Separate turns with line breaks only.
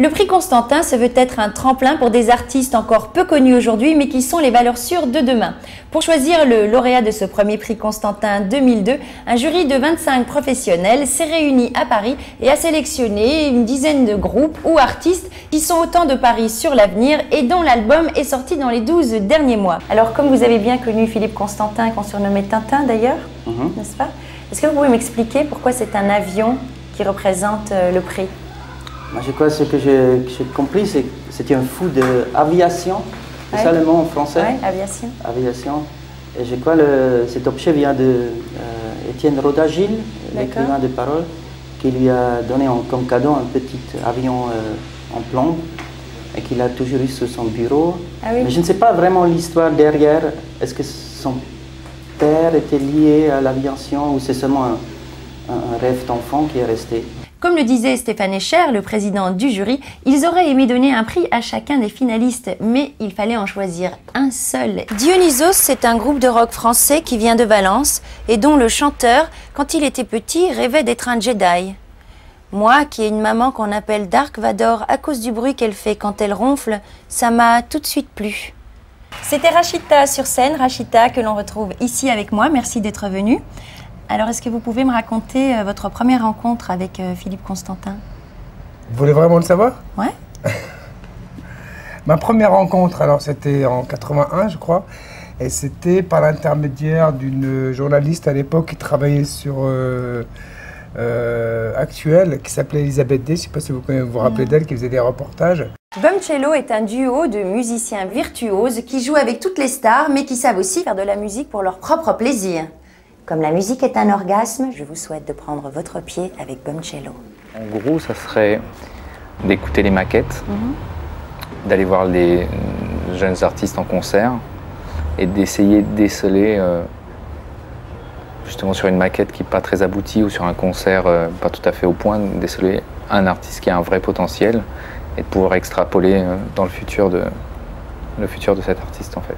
Le prix Constantin se veut être un tremplin pour des artistes encore peu connus aujourd'hui, mais qui sont les valeurs sûres de demain. Pour choisir le lauréat de ce premier prix Constantin 2002, un jury de 25 professionnels s'est réuni à Paris et a sélectionné une dizaine de groupes ou artistes qui sont autant de paris sur l'avenir et dont l'album est sorti dans les 12 derniers mois. Alors, comme vous avez bien connu Philippe Constantin, qu'on surnommait Tintin d'ailleurs, n'est-ce pas? Est-ce que vous pouvez m'expliquer pourquoi c'est un avion qui représente le prix?
Moi, je crois que ce que j'ai compris, c'est que c'était un fou d'aviation. C'est ça le mot en français?
Oui, aviation.
Aviation. Et je crois que cet objet vient de Étienne Roda-Gil, l'écrivain de paroles, qui lui a donné comme cadeau un petit avion en plomb et qu'il a toujours eu sur son bureau.
Ah oui.
Mais je ne sais pas vraiment l'histoire derrière. Est-ce que son père était lié à l'aviation ou c'est seulement un rêve d'enfant qui est resté?
Comme le disait Stéphane Escher, le président du jury, ils auraient aimé donner un prix à chacun des finalistes, mais il fallait en choisir un seul. Dionysos, c'est un groupe de rock français qui vient de Valence et dont le chanteur, quand il était petit, rêvait d'être un Jedi. Moi, qui ai une maman qu'on appelle Dark Vador à cause du bruit qu'elle fait quand elle ronfle, ça m'a tout de suite plu. C'était Rachita sur scène, Rachita que l'on retrouve ici avec moi. Merci d'être venue. Alors, est-ce que vous pouvez me raconter votre première rencontre avec Philippe Constantin?
Vous voulez vraiment le savoir?
Ouais.
Ma première rencontre, alors c'était en 81, je crois, et c'était par l'intermédiaire d'une journaliste à l'époque qui travaillait sur Actuel, qui s'appelait Elisabeth D. Je ne sais pas si vous vous rappelez d'elle, qui faisait des reportages.
Bumcello est un duo de musiciens virtuoses qui jouent avec toutes les stars, mais qui savent aussi faire de la musique pour leur propre plaisir. Comme la musique est un orgasme, je vous souhaite de prendre votre pied avec Bumcello.
En gros, ça serait d'écouter les maquettes, d'aller voir les jeunes artistes en concert et d'essayer de déceler, justement sur une maquette qui n'est pas très aboutie ou sur un concert pas tout à fait au point, de déceler un artiste qui a un vrai potentiel et de pouvoir extrapoler dans le futur de cet artiste en fait.